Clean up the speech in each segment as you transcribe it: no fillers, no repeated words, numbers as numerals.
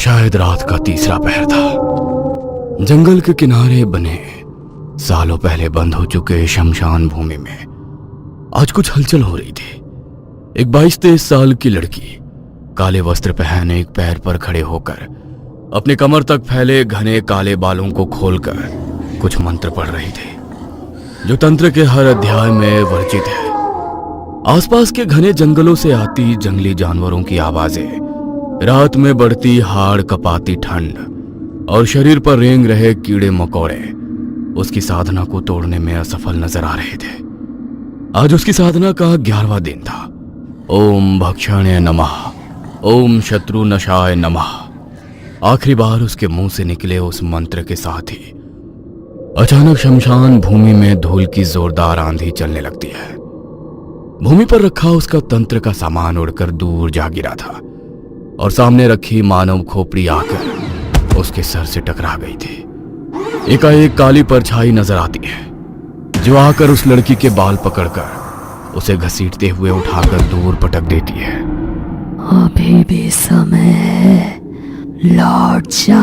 शायद रात का तीसरा पहर था। जंगल के किनारे बने सालों पहले बंद हो चुके शमशान भूमि में आज कुछ हलचल हो रही थी। एक 22-23 साल की लड़की काले वस्त्र पहने एक पैर पर खड़े होकर अपने कमर तक फैले घने काले बालों को खोलकर कुछ मंत्र पढ़ रही थी, जो तंत्र के हर अध्याय में वर्जित है। आसपास के घने जंगलों से आती जंगली जानवरों की आवाजें, रात में बढ़ती हाड़ कपाती ठंड और शरीर पर रेंग रहे कीड़े मकोड़े उसकी साधना को तोड़ने में असफल नजर आ रहे थे। आज उसकी साधना का 11वां दिन था। ओम भक्षणे नमः, ओम शत्रु नशाय नमः। आखिरी बार उसके मुंह से निकले उस मंत्र के साथ ही अचानक शमशान भूमि में धूल की जोरदार आंधी चलने लगती है। भूमि पर रखा उसका तंत्र का सामान उड़कर दूर जा गिरा था और सामने रखी मानव खोपड़ी आकर उसके सर से टकरा गई थी। एकाएक काली परछाई नजर आती है, जो आकर उस लड़की के बाल पकड़कर उसे घसीटते हुए उठाकर दूर पटक देती है। अभी भी समय है, लौट जा।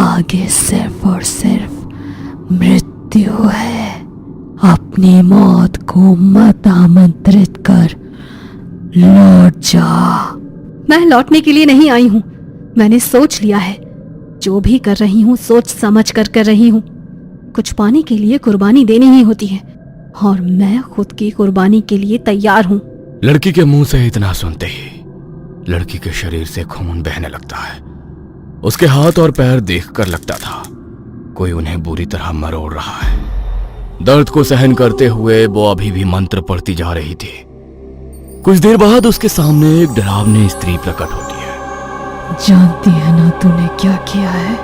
आगे सिर्फ और सिर्फ मृत्यु है। अपनी मौत को मत आमंत्रित कर, लौट जा। मैं लौटने के लिए नहीं आई हूँ। मैंने सोच लिया है, जो भी कर रही हूँ सोच समझ कर रही हूँ। कुछ पाने के लिए कुर्बानी देनी ही होती है और मैं खुद की कुर्बानी के लिए तैयार हूँ। लड़की के मुंह से इतना सुनते ही लड़की के शरीर से खून बहने लगता है। उसके हाथ और पैर देखकर लगता था कोई उन्हें बुरी तरह मरोड़ रहा है। दर्द को सहन करते हुए वो अभी भी मंत्र पढ़ती जा रही थी। कुछ देर बाद उसके सामने एक डरावनी स्त्री प्रकट होती है। जानती है ना तूने क्या किया है?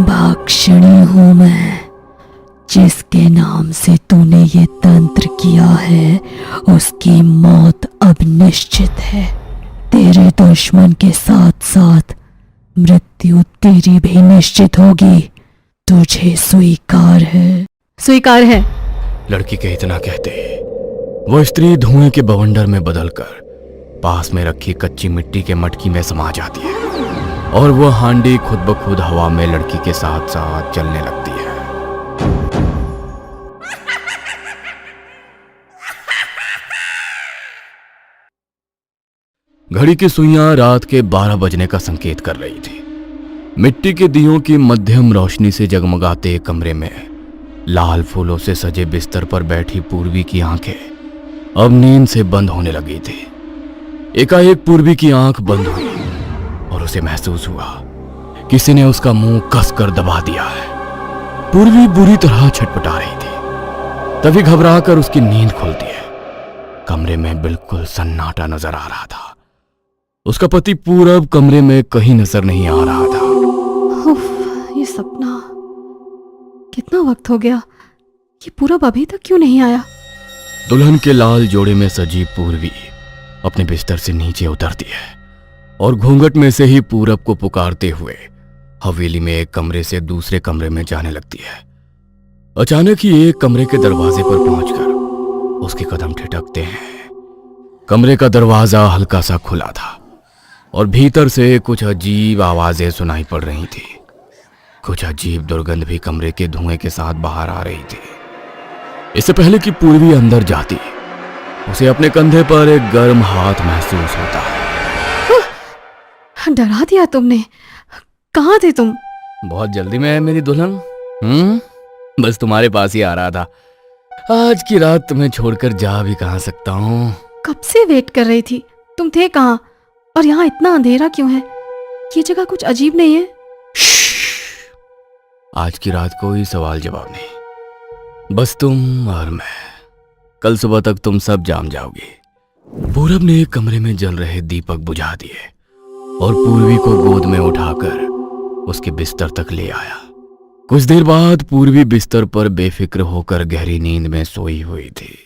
भक्षणी हूं मैं। जिसके नाम से तूने ये तंत्र किया है उसकी मौत अब निश्चित है। तेरे दुश्मन के साथ साथ मृत्यु तेरी भी निश्चित होगी। तुझे स्वीकार है? स्वीकार है। लड़की के इतना कहते ही वो स्त्री धुएं के बवंडर में बदलकर पास में रखी कच्ची मिट्टी के मटकी में समा जाती है और वो हांडी खुद ब खुद हवा में लड़की के साथ साथ चलने लगती है। घड़ी की सुइयां रात के 12 बजने का संकेत कर रही थी। मिट्टी के दियों की मध्यम रोशनी से जगमगाते कमरे में लाल फूलों से सजे बिस्तर पर बैठी पूर्वी की आंखें अब नींद से बंद होने लगी थी। एकाएक पूर्वी की आंख बंद हुई और उसे महसूस हुआ किसी ने उसका मुंह कसकर दबा दिया है। पूर्वी बुरी तरह छटपटा रही थी। तभी घबराकर उसकी नींद खुलती है। कमरे में बिल्कुल सन्नाटा नजर आ रहा था। उसका पति पूरब कमरे में कहीं नजर नहीं आ रहा था। उफ, ये सपना। कितना वक्त हो गया, ये पूरब अभी तक क्यों नहीं आया? दुल्हन के लाल जोड़े में सजी पूर्वी अपने बिस्तर से नीचे उतरती है और घूंघट में से ही पूरब को पुकारते हुए हवेली में एक कमरे से दूसरे कमरे में जाने लगती है। अचानक ही एक कमरे के दरवाजे पर पहुंचकर उसके कदम ठिठकते हैं। कमरे का दरवाजा हल्का सा खुला था और भीतर से कुछ अजीब आवाजें सुनाई पड़ रही थी। कुछ अजीब दुर्गंध भी कमरे के धुएं के साथ बाहर आ रही थी। इससे पहले कि पूर्वी अंदर जाती, उसे अपने कंधे पर एक गर्म हाथ महसूस होता है। डरा दिया तुमने। कहाँ थे तुम? बहुत जल्दी में है मेरी दुल्हन। बस तुम्हारे पास ही आ रहा था। आज की रात तुम्हें छोड़कर जा भी कहाँ सकता हूँ। कब से वेट कर रही थी। तुम थे कहाँ और यहाँ इतना अंधेरा क्यों है? ये जगह कुछ अजीब नहीं है? आज की रात कोई सवाल जवाब नहीं, बस तुम और मैं। कल सुबह तक तुम सब जाम जाओगे। पूरब ने एक कमरे में जल रहे दीपक बुझा दिए और पूर्वी को गोद में उठाकर उसके बिस्तर तक ले आया। कुछ देर बाद पूर्वी बिस्तर पर बेफिक्र होकर गहरी नींद में सोई हुई थी,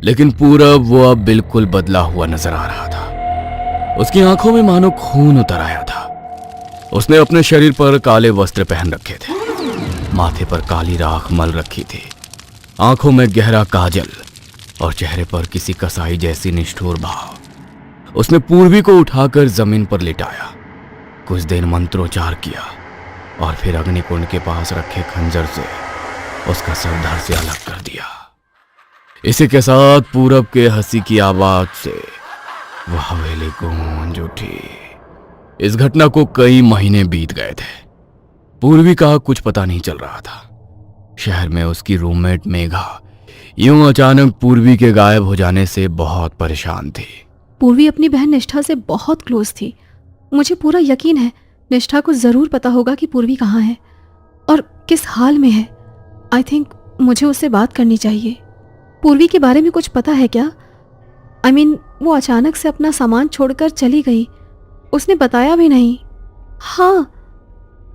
लेकिन पूरब वो अब बिल्कुल बदला हुआ नजर आ रहा था। उसकी आंखों में मानो खून उतर आया था। उसने अपने शरीर पर काले वस्त्र पहन रखे थे, माथे पर काली राख मल रखी थी, आंखों में गहरा काजल और चेहरे पर किसी कसाई जैसी निष्ठुर भाव। उसने पूर्वी को उठाकर जमीन पर लिटाया कुछ देर मंत्रोच्चार किया और फिर अग्निकुंड के पास रखे खंजर से उसका सर धड़ से अलग कर दिया। इसी के साथ पूरब के हंसी की आवाज से वह हवेली गूंज उठी। इस घटना को कई महीने बीत गए थे। पूर्वी का कुछ पता नहीं चल रहा था। शहर में उसकी रूममेट मेघा यूं अचानक पूर्वी के गायब हो जाने से बहुत परेशान थी। पूर्वी अपनी बहन निष्ठा से बहुत क्लोज थी। मुझे पूरा यकीन है निष्ठा को जरूर पता होगा कि पूर्वी कहाँ है और किस हाल में है। आई थिंक मुझे उससे बात करनी चाहिए। पूर्वी के बारे में कुछ पता है क्या? आई मीन वो अचानक से अपना सामान छोड़कर चली गई, उसने बताया भी नहीं। हाँ,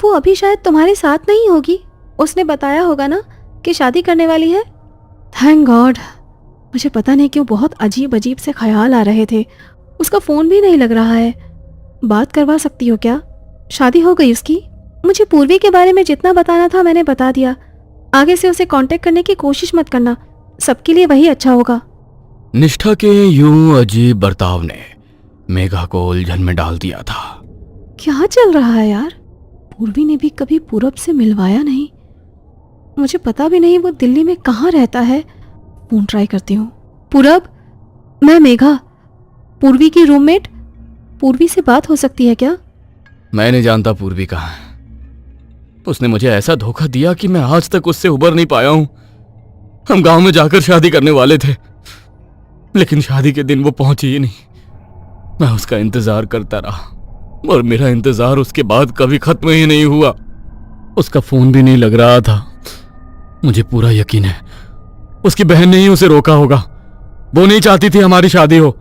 वो अभी शायद तुम्हारे साथ नहीं होगी। उसने बताया होगा ना कि शादी करने वाली है। Thank God. मुझे पता नहीं क्यों बहुत अजीब अजीब से ख्याल आ रहे थे। उसका फ़ोन भी नहीं लग रहा है। बात करवा सकती हो क्या? शादी हो गई उसकी? मुझे पूर्वी के बारे में जितना बताना था मैंने बता दिया। आगे से उसे कांटेक्ट करने की कोशिश मत करना, सबके लिए वही अच्छा होगा। निष्ठा के यूं अजीब बर्ताव ने मेघा को उलझन में डाल दिया था। क्या चल रहा है यार? पूर्वी ने भी कभी पूरब से मिलवाया नहीं। मुझे पता भी नहीं वो दिल्ली में कहाँ रहता है। फोन ट्राई करती हूँ। पूरब, मैं मेघा, पूर्वी की रूममेट। पूर्वी से बात हो सकती है क्या? मैं नहीं जानता पूर्वी कहाँ है। उसने मुझे ऐसा धोखा दिया कि मैं आज तक उससे उबर नहीं पाया हूं। हम गांव में जाकर शादी करने वाले थे, लेकिन शादी के दिन वो पहुंची ही नहीं। मैं उसका इंतजार करता रहा और मेरा इंतजार उसके बाद कभी खत्म ही नहीं हुआ। उसका फोन भी नहीं लग रहा था। मुझे पूरा यकीन है उसकी बहन ने ही उसे रोका होगा। वो नहीं चाहती थी हमारी शादी हो।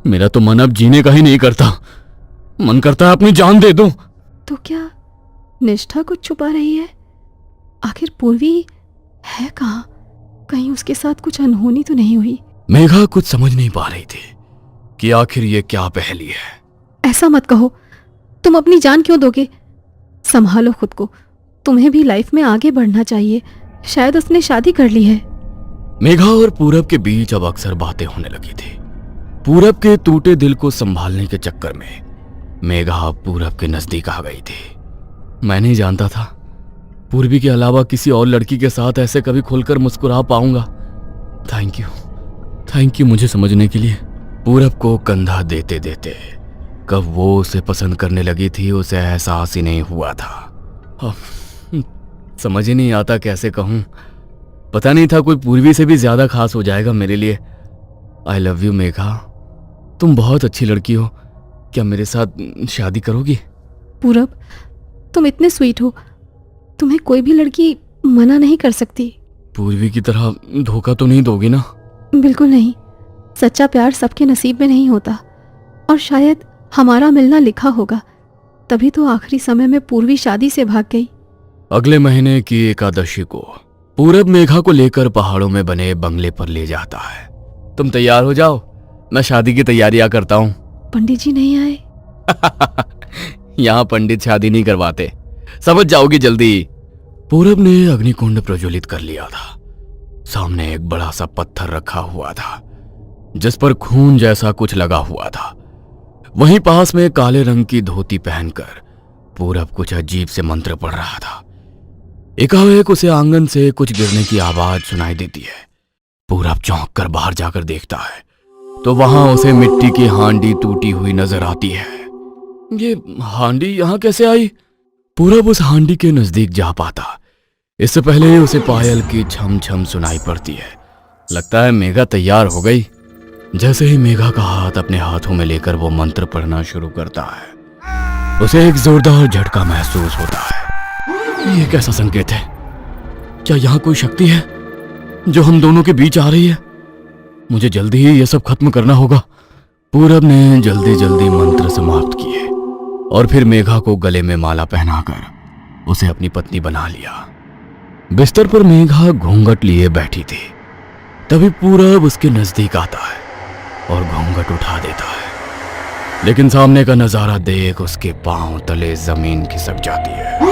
मेरा तो मन अब जीने का ही नहीं करता। मन करता है अपनी जान दे दूं। तो क्या निष्ठा कुछ छुपा रही है? आखिर पूर्वी है कहाँ? कहीं उसके साथ कुछ अनहोनी तो नहीं हुई? मेघा कुछ समझ नहीं पा रही थी कि आखिर ये क्या पहेली है। ऐसा मत कहो। तुम अपनी जान क्यों दोगे? संभालो खुद को। तुम्हें भी लाइफ में आगे बढ़ना चाहिए। शायद उसने शादी कर ली है। मेघा और पूरब के बीच अब अक्सर बातें होने लगी थी। पूरब के टूटे दिल को संभालने के चक्कर में मेघा पूरब के नजदीक आ गई थी। मैं नहीं जानता था पूर्वी के अलावा किसी और लड़की के साथ ऐसे कभी खुलकर मुस्कुरा पाऊंगा। थैंक यू मुझे समझने के लिए। पूरब को कंधा देते देते कब वो उसे पसंद करने लगी थी उसे एहसास ही नहीं हुआ था। समझ ही नहीं आता कैसे कहूं। पता नहीं था कोई पूर्वी से भी ज्यादा खास हो जाएगा मेरे लिए। आई लव यू मेघा, तुम बहुत अच्छी लड़की हो। क्या मेरे साथ शादी करोगी? पूरब, तुम इतने स्वीट हो, तुम्हें कोई भी लड़की मना नहीं कर सकती। पूर्वी की तरह धोखा तो नहीं दोगी ना? बिल्कुल नहीं। सच्चा प्यार सबके नसीब में नहीं होता और शायद हमारा मिलना लिखा होगा। तभी तो आखिरी समय में पूर्वी शादी से भाग गई। अगले महीने की एकादशी को पूरब मेघा को लेकर पहाड़ों में बने बंगले पर ले जाता है। तुम तैयार हो जाओ, मैं शादी की तैयारियां करता हूँ। पंडित जी नहीं आए? यहाँ पंडित शादी नहीं करवाते, समझ जाओगी जल्दी। पूरब ने अग्निकुंड प्रज्वलित कर लिया था। सामने एक बड़ा सा पत्थर रखा हुआ था जिस पर खून जैसा कुछ लगा हुआ था। वहीं पास में काले रंग की धोती पहनकर पूरब कुछ अजीब से मंत्र पढ़ रहा था। एकाएक उसे आंगन से कुछ गिरने की आवाज सुनाई देती है। पूरब चौंक कर बाहर जाकर देखता है तो वहां उसे मिट्टी की हांडी टूटी हुई नजर आती है। ये हांडी यहाँ कैसे आई? पूरब उस हांडी के नजदीक जा पाता इससे पहले उसे पायल की छम छम सुनाई पड़ती है। लगता है मेघा तैयार हो गई। जैसे ही मेघा का हाथ अपने हाथों में लेकर वो मंत्र पढ़ना शुरू करता है उसे एक जोरदार झटका महसूस होता है। ये कैसा संकेत है? क्या यहाँ कोई शक्ति है जो हम दोनों के बीच आ रही है? मुझे जल्दी ही ये सब खत्म करना होगा। पूरब ने जल्दी जल्दी मंत्र समाप्त किए और फिर मेघा को गले में माला पहनाकर उसे अपनी पत्नी बना लिया। बिस्तर पर मेघा घूंघट लिए बैठी थी। तभी पूरब उसके नजदीक आता है और घूंघट उठा देता है, लेकिन सामने का नजारा देख उसके पांव तले जमीन खिसक जाती है।